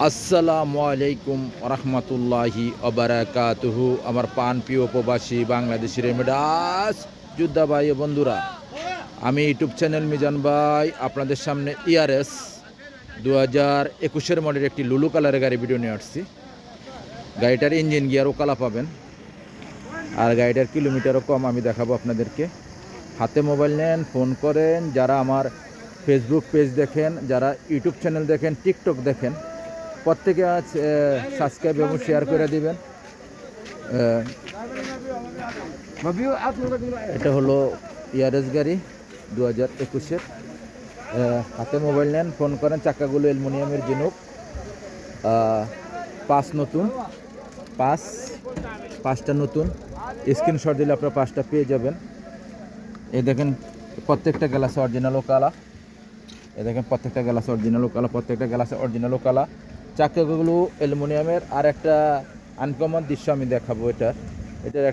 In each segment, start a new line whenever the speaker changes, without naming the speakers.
আসসালামু আলাইকুম রহমতুল্লাহি অবরাকাতুহু। আমার পান প্রিয় প্রবাসী বাংলাদেশি রেমিডাস যোদ্ধা ভাই ও বন্ধুরা, আমি ইউটিউব চ্যানেল মিজান ভাই আপনাদের সামনে ইয়ারএস 2021 মডেলের একটি লুলু কালারের গাড়ি ভিডিও নিয়ে আসছি। গাড়িটার ইঞ্জিন গিয়ারও কালা পাবেন, আর গাড়িটার কিলোমিটারও কম আমি দেখাবো আপনাদেরকে। হাতে মোবাইল নেন, ফোন করেন। যারা আমার ফেসবুক পেজ দেখেন, যারা ইউটিউব চ্যানেল দেখেন, টিকটক দেখেন, প্রত্যেকে আজ সাবস্ক্রাইব এবং শেয়ার করে দিবেন। এটা হলো ইয়ারেস গাড়ি 2021-এর। হাতে মোবাইল নেন, ফোন করেন। চাকাগুলো অ্যালুমিনিয়ামের জিনুক, পাঁচটা নতুন। স্ক্রিনশট দিলে আপনারা 5টা পেয়ে যাবেন। এই দেখেন প্রত্যেকটা গ্লাস অরিজিনাল কালা। প্রত্যেকটা গ্লাস অরিজিনাল কালা। চাকাগুলো অ্যালুমিনিয়ামের। আর একটা আনকমন দৃশ্য আমি দেখাবো। এটার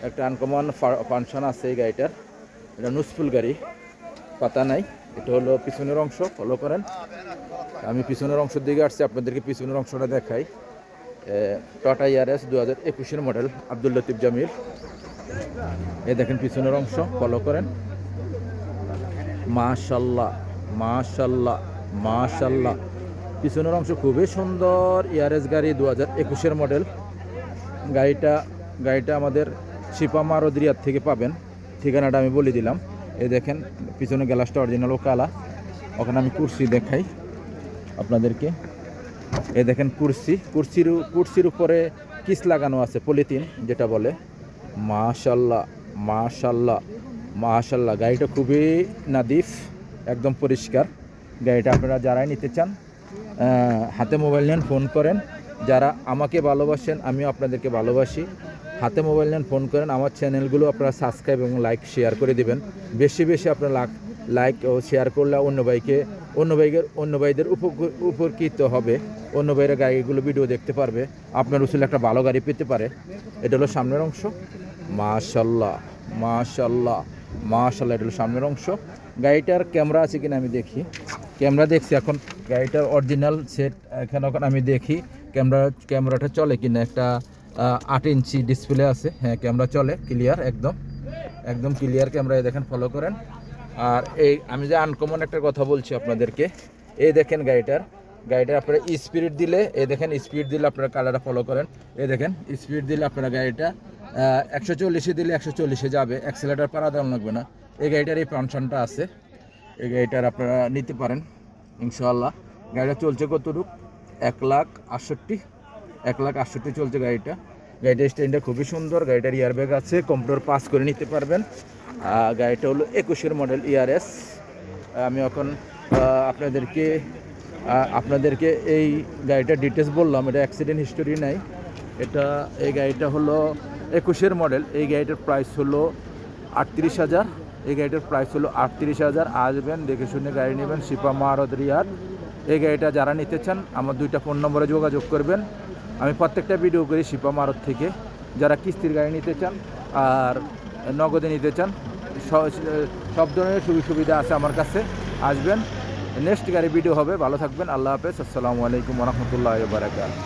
একটা আনকমন ফাংশন আছে এই গাড়িটার। এটা নুসফুল গাড়ি, পাতা নাই। এটা হলো পিছনের অংশ, ফলো করেন। আমি পিছনের অংশের দিকে আসছি, আপনাদেরকে পিছনের অংশটা দেখাই। টাটা ইয়ারএস 2021-এর মডেল, আব্দুল লতিফ জামিল। এই দেখেন পিছনের অংশ, ফলো করেন। মাশাল্লাহ মাশাল্লাহ মাশাল্লাহ, পিছনের অংশ খুবই সুন্দর। ইয়ারএস গাড়ি 2021-এর মডেল। গাড়িটা আমাদের শিপা মারোদিয়ার থেকে পাবেন। ঠিকানাটা আমি বলে দিলাম। এই দেখেন পিছনে গ্লাসটা অরিজিনাল কালা। ওখানে আমি কুরসি দেখাই আপনাদেরকে। এই দেখেন কুরসির উপরে কিস লাগানো আছে, পলিথিন যেটা বলে। মাশাল্লাহ মাশাল্লাহ মাশাল্লাহ, গাড়িটা খুবই নাদিফ, একদম পরিষ্কার। গাড়িটা আপনারা যারাই নিতে চান, হাতে মোবাইল নেন, ফোন করেন। যারা আমাকে ভালোবাসেন, আমিও আপনাদেরকে ভালোবাসি। হাতে মোবাইল নেন, ফোন করেন। আমার চ্যানেলগুলো আপনারা সাবস্ক্রাইব এবং লাইক শেয়ার করে দিবেন। বেশি আপনারা লাইক ও শেয়ার করলে অন্য ভাইদের উপকৃত হবে। অন্য ভাইরা গাড়িগুলো ভিডিও দেখতে পারবে, আপনার উচিত একটা ভালো গাড়ি পেতে পারে। এটা হলো সামনের অংশ। মাশাল্লাহ মাশাল্লাহ মাশাল্লাহ, এটা হলো সামনের অংশ। গাড়িটার ক্যামেরা আছে কিনা আমি দেখি। ক্যামেরা দেখছি। এখন গাড়িটার অরিজিনাল সেট এখানে আমি দেখি ক্যামেরাটা চলে কিনা। একটা 8 ইঞ্চি ডিসপ্লে আছে। হ্যাঁ, ক্যামেরা চলে, ক্লিয়ার, একদম ক্লিয়ার ক্যামেরা। দেখেন, ফলো করেন। আর আমি যে আনকমন একটা কথা বলছি আপনাদেরকে, এই দেখেন গাড়িটার আপনারা স্পিড দিলে, স্পিড দিলে আপনারা কালারটা ফলো করেন। এই দেখেন স্পিড দিলে আপনারা গাড়িটা 140-এ দিলে 140-এ যাবে। অ্যাক্সেলেটার পাড়া দেওয়া লাগবে না। এই গাড়িটার এই ফাংশনটা আছে। এই গাড়িটার আপনারা নিতে পারেন ইনশাআল্লাহ। গাড়িটা চলছে কতটুকু? 1,68,000 চলছে গাড়িটার স্ট্যান্ডটা খুবই সুন্দর। গাড়িটার ইয়ারব্যাগ আছে, কম্পিউটার পাস করে নিতে পারবেন। গাড়িটা হলো 21-এর মডেল ইয়ারএস। আমি এখন আপনাদেরকে এই গাড়িটার ডিটেলস বললাম। এটা অ্যাক্সিডেন্ট হিস্টোরি নাই। এই গাড়িটা হলো 21-এর মডেল। এই গাড়িটার প্রাইস হলো 38,000। এই গাড়িটার প্রাইস হলো 38,000। আসবেন, দেখে শুনে গাড়ি নেবেন। শিপা মারোদিয়ার। এই গাড়িটা যারা নিতে চান, আমার 2টা ফোন নম্বরে যোগাযোগ করবেন। আমি প্রত্যেকটা ভিডিও করি শিপা মারোদ থেকে। যারা কিস্তির গাড়ি নিতে চান আর নগদে নিতে চান, সব ধরনের সুবিধা আছে আমার কাছে। আসবেন, নেক্সট গাড়ি ভিডিও হবে। ভালো থাকবেন, আল্লাহ হাফেজ, আসসালামু আলাইকুম রহমতুল্লাহি ওয়া বারাকাতুহু।